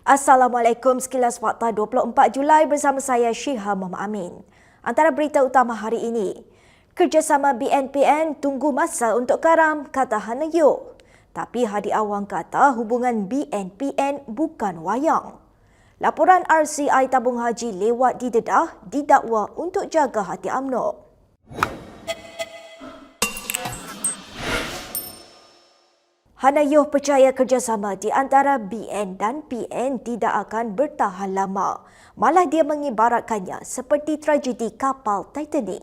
Assalamualaikum, sekilas fakta 24 Julai bersama saya Syiha Muhammad Amin. Antara berita utama hari ini, kerjasama BNPN tunggu masa untuk karam, kata Hana Yeoh. Tapi Hadi Awang kata hubungan BNPN bukan wayang. Laporan RCI tabung haji lewat didedah didakwa untuk jaga hati UMNO. Hana Yeoh percaya kerjasama di antara BN dan PN tidak akan bertahan lama. Malah dia mengibaratkannya seperti tragedi kapal Titanic.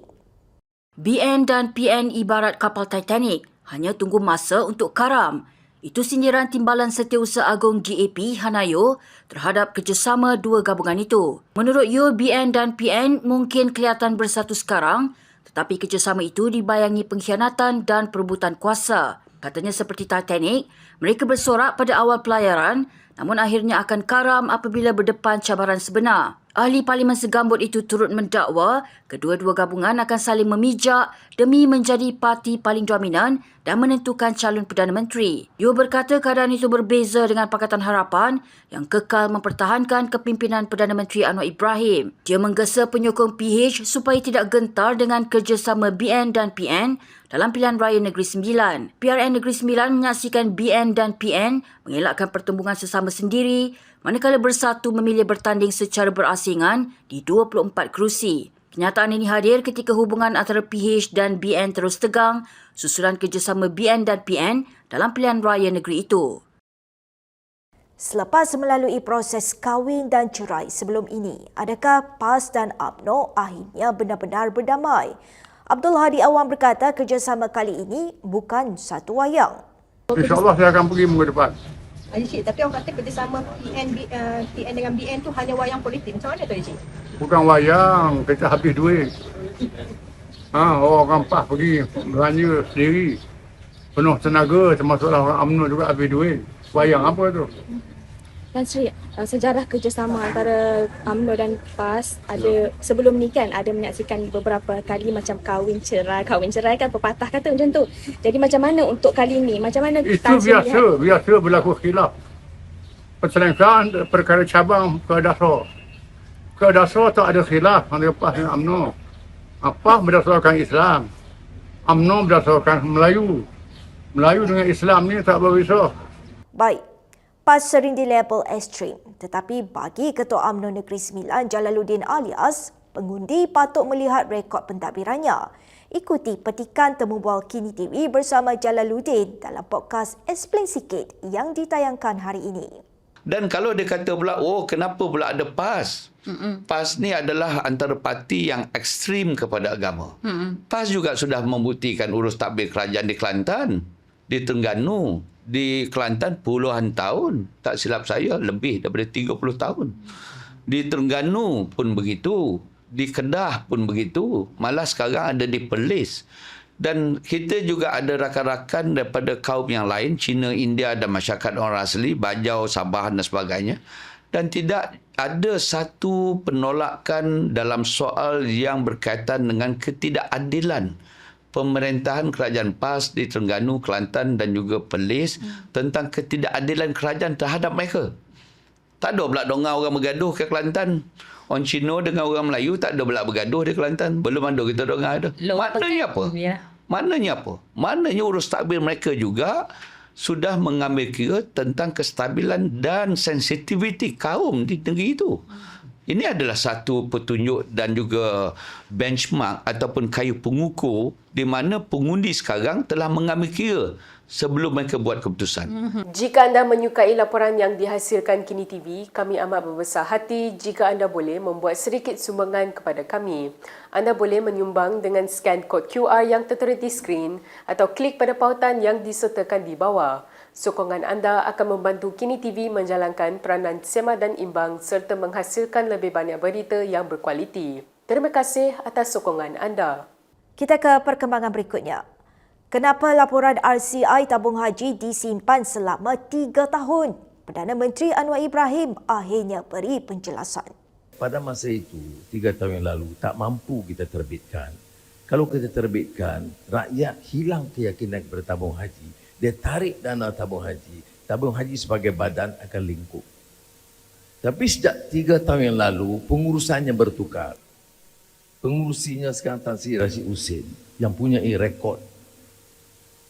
BN dan PN ibarat kapal Titanic, hanya tunggu masa untuk karam. Itu sindiran Timbalan Setiausaha Agong GAP Hana Yeoh terhadap kerjasama dua gabungan itu. Menurut Yeoh, BN dan PN mungkin kelihatan bersatu sekarang, tetapi kerjasama itu dibayangi pengkhianatan dan perebutan kuasa. Katanya seperti Titanic, mereka bersorak pada awal pelayaran namun akhirnya akan karam apabila berdepan cabaran sebenar. Ahli Parlimen Segambut itu turut mendakwa kedua-dua gabungan akan saling memijak demi menjadi parti paling dominan dan menentukan calon Perdana Menteri. Yeoh berkata keadaan itu berbeza dengan Pakatan Harapan yang kekal mempertahankan kepimpinan Perdana Menteri Anwar Ibrahim. Dia menggesa penyokong PH supaya tidak gentar dengan kerjasama BN dan PN dalam pilihan raya Negeri Sembilan. PRN Negeri Sembilan menyaksikan BN dan PN mengelakkan pertembungan sesama sendiri manakala bersatu memilih bertanding secara berasingan di 24 kerusi. Kenyataan ini hadir ketika hubungan antara PH dan BN terus tegang susulan kerjasama BN dan PN dalam pilihan raya negeri itu. Selepas melalui proses kahwin dan cerai sebelum ini, adakah PAS dan UMNO akhirnya benar-benar berdamai? Abdul Hadi Awang berkata kerjasama kali ini bukan satu wayang. InsyaAllah saya akan pergi minggu depan. Cik, tapi orang kata kerjasama PN dengan BN tu hanya wayang politik. Macam mana tu, Cik? Bukan wayang, kita habis duit. Orang PAS pergi belanja sendiri. Penuh tenaga, termasuklah orang UMNO juga habis duit. Wayang apa tu? Tan Sri, sejarah kerjasama antara UMNO dan PAS ada sebelum ni kan ada menyaksikan beberapa kali macam kahwin cerai kan pepatah kata macam tu. Jadi macam mana untuk kali ni? Macam mana Itu biasa berlaku khilaf. Perselengkahan perkara cabang ke dasar. Ke dasar tak ada khilaf antara PAS dan UMNO. PAS berdasarkan Islam. UMNO berdasarkan Melayu. Melayu dengan Islam ni tak berbeza. Baik. PAS sering dilabel ekstrim, tetapi bagi Ketua UMNO Negeri Sembilan Jalaluddin alias, pengundi patut melihat rekod pentadbirannya. Ikuti petikan temu bual Kini TV bersama Jalaluddin dalam podcast Explain Sikit yang ditayangkan hari ini. Dan kalau dia kata pula, kenapa pula ada PAS? PAS ni adalah antara parti yang ekstrim kepada agama. PAS juga sudah membuktikan urus takbir kerajaan di Kelantan, di Terengganu, di Kelantan puluhan tahun. Tak silap saya, lebih daripada 30 tahun. Di Terengganu pun begitu. Di Kedah pun begitu. Malah sekarang ada di Perlis. Dan kita juga ada rakan-rakan daripada kaum yang lain, Cina, India dan masyarakat orang asli, Bajau, Sabah dan sebagainya. Dan tidak ada satu penolakan dalam soal yang berkaitan dengan ketidakadilan pemerintahan kerajaan PAS di Terengganu, Kelantan dan juga Perlis tentang ketidakadilan kerajaan terhadap mereka. Tak ada pula dengar orang bergaduh ke Kelantan. Orang Cina dengan orang Melayu tak ada pula bergaduh di Kelantan. Belum ada kita dengar ada. Maknanya apa? Maknanya apa? Maknanya urus takbir mereka juga sudah mengambil kira tentang kestabilan dan sensitiviti kaum di negeri itu. Ini adalah satu petunjuk dan juga benchmark ataupun kayu pengukur di mana pengundi sekarang telah mengambil kira sebelum mereka buat keputusan. Jika anda menyukai laporan yang dihasilkan Kini TV, kami amat berbesar hati jika anda boleh membuat sedikit sumbangan kepada kami. Anda boleh menyumbang dengan scan kod QR yang tertera di skrin atau klik pada pautan yang disertakan di bawah. Sokongan anda akan membantu Kini TV menjalankan peranan sema dan imbang serta menghasilkan lebih banyak berita yang berkualiti. Terima kasih atas sokongan anda. Kita ke perkembangan berikutnya. Kenapa laporan RCI tabung haji disimpan selama 3 tahun? Perdana Menteri Anwar Ibrahim akhirnya beri penjelasan. Pada masa itu, 3 tahun yang lalu, tak mampu kita terbitkan. Kalau kita terbitkan, rakyat hilang keyakinan kepada tabung haji. Dia tarik dana tabung haji. Tabung haji sebagai badan akan lingkup. Tapi sejak 3 tahun yang lalu, pengurusannya bertukar. Pengurusinya sekarang Tan Sri Rashid Hussein yang punya rekod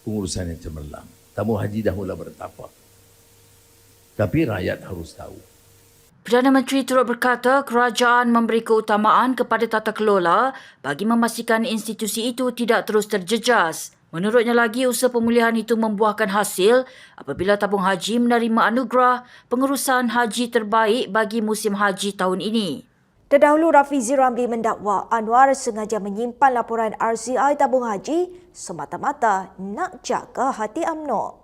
pengurusannya cemerlang. Tabung haji dah mula bertapak. Tapi rakyat harus tahu. Perdana Menteri turut berkata kerajaan memberi keutamaan kepada tata kelola bagi memastikan institusi itu tidak terus terjejas. Menurutnya lagi, usaha pemulihan itu membuahkan hasil apabila tabung haji menerima anugerah pengurusan haji terbaik bagi musim haji tahun ini. Terdahulu, Rafizi Ramli mendakwa Anwar sengaja menyimpan laporan RCI tabung haji semata-mata nak jaga hati UMNO.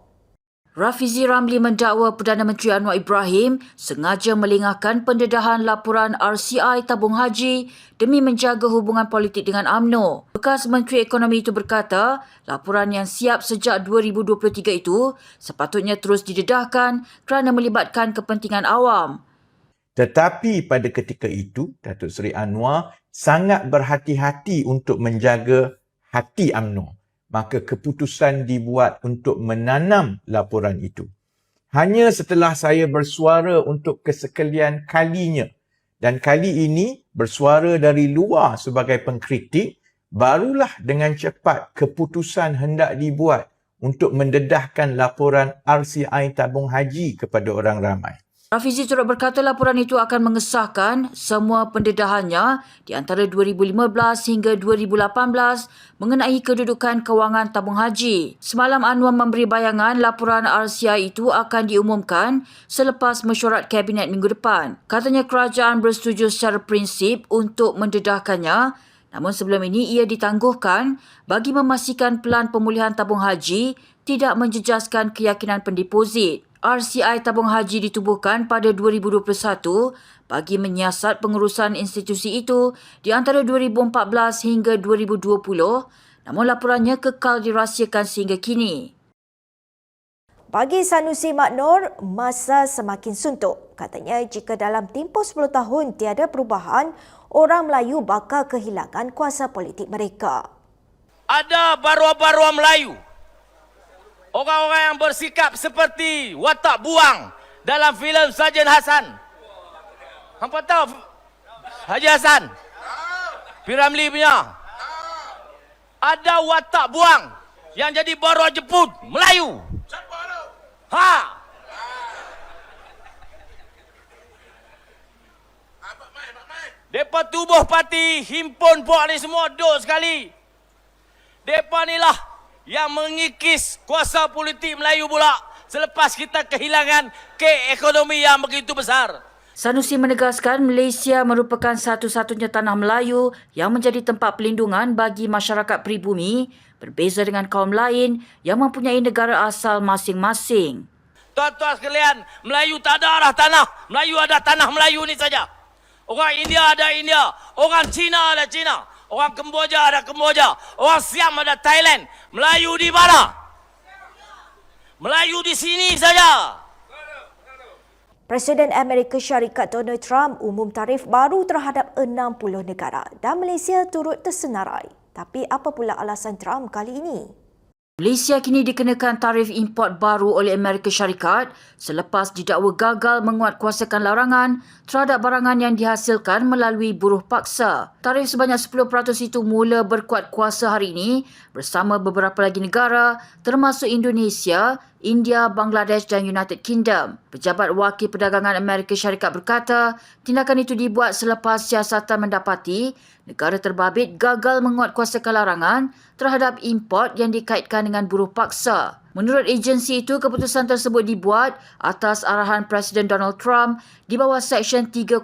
Rafizi Ramli mendakwa Perdana Menteri Anwar Ibrahim sengaja melengahkan pendedahan laporan RCI tabung haji demi menjaga hubungan politik dengan UMNO. Bekas Menteri Ekonomi itu berkata, laporan yang siap sejak 2023 itu sepatutnya terus didedahkan kerana melibatkan kepentingan awam. Tetapi pada ketika itu, Datuk Seri Anwar sangat berhati-hati untuk menjaga hati UMNO. Maka keputusan dibuat untuk menanam laporan itu. Hanya setelah saya bersuara untuk kesekalian kalinya dan kali ini bersuara dari luar sebagai pengkritik, barulah dengan cepat keputusan hendak dibuat untuk mendedahkan laporan RCI tabung haji kepada orang ramai. Rafizi turut berkata laporan itu akan mengesahkan semua pendedahannya di antara 2015 hingga 2018 mengenai kedudukan kewangan tabung haji. Semalam Anwar memberi bayangan laporan RCI itu akan diumumkan selepas mesyuarat Kabinet minggu depan. Katanya kerajaan bersetuju secara prinsip untuk mendedahkannya, namun sebelum ini ia ditangguhkan bagi memastikan pelan pemulihan tabung haji tidak menjejaskan keyakinan pendeposit. RCI tabung haji ditubuhkan pada 2021 bagi menyiasat pengurusan institusi itu di antara 2014 hingga 2020, namun laporannya kekal dirahsiakan sehingga kini. Bagi Sanusi Mak Nur, masa semakin suntuk. Katanya jika dalam tempoh 10 tahun tiada perubahan, orang Melayu bakal kehilangan kuasa politik mereka. Ada barua-barua Melayu, orang-orang yang bersikap seperti watak buang dalam filem Sarjan Hassan. Hampa tahu Haji Hassan? P. Ramlee punya. Ada watak buang yang jadi baru jemput Melayu. Ha! Depa tubuh parti, himpun puak ni semua duk sekali. Depa ni lah yang mengikis kuasa politik Melayu pula selepas kita kehilangan ekonomi yang begitu besar. Sanusi menegaskan Malaysia merupakan satu-satunya tanah Melayu yang menjadi tempat pelindungan bagi masyarakat pribumi berbeza dengan kaum lain yang mempunyai negara asal masing-masing. Tuan-tuan sekalian, Melayu tak ada arah tanah. Melayu ada tanah Melayu ni saja. Orang India ada India, orang Cina ada Cina. Orang Kemboja ada Kemboja. Orang Siam ada Thailand. Melayu di mana? Melayu di sini saja. Presiden Amerika Syarikat Donald Trump umum tarif baru terhadap 60 negara dan Malaysia turut tersenarai. Tapi apa pula alasan Trump kali ini? Malaysia kini dikenakan tarif import baru oleh Amerika Syarikat selepas didakwa gagal menguatkuasakan larangan terhadap barangan yang dihasilkan melalui buruh paksa. Tarif sebanyak 10% itu mula berkuat kuasa hari ini bersama beberapa lagi negara termasuk Indonesia, India, Bangladesh dan United Kingdom. Pejabat Wakil Perdagangan Amerika Syarikat berkata, tindakan itu dibuat selepas siasatan mendapati negara terbabit gagal menguatkuasakan larangan terhadap import yang dikaitkan dengan buruh paksa. Menurut agensi itu, keputusan tersebut dibuat atas arahan Presiden Donald Trump di bawah Seksyen 301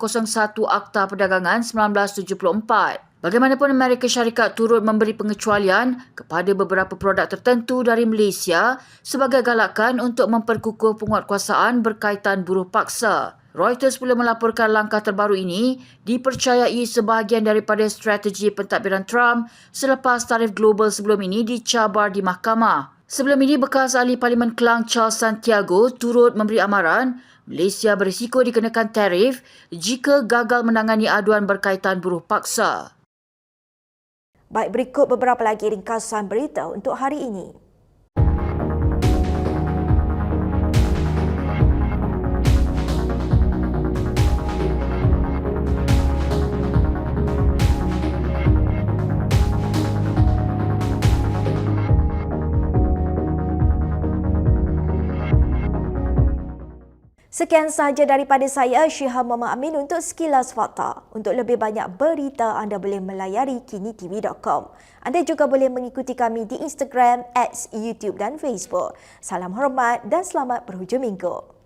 Akta Perdagangan 1974. Bagaimanapun, Amerika Syarikat turut memberi pengecualian kepada beberapa produk tertentu dari Malaysia sebagai galakan untuk memperkukuh penguatkuasaan berkaitan buruh paksa. Reuters pula melaporkan langkah terbaru ini dipercayai sebahagian daripada strategi pentadbiran Trump selepas tarif global sebelum ini dicabar di mahkamah. Sebelum ini, bekas ahli Parlimen Klang Charles Santiago turut memberi amaran Malaysia berisiko dikenakan tarif jika gagal menangani aduan berkaitan buruh paksa. Baik, berikut beberapa lagi ringkasan berita untuk hari ini. Sekian sahaja daripada saya, Syiha Muhammad Amin untuk Sekilas Fakta. Untuk lebih banyak berita, anda boleh melayari kinitv.com. Anda juga boleh mengikuti kami di Instagram, X, YouTube dan Facebook. Salam hormat dan selamat berhujung minggu.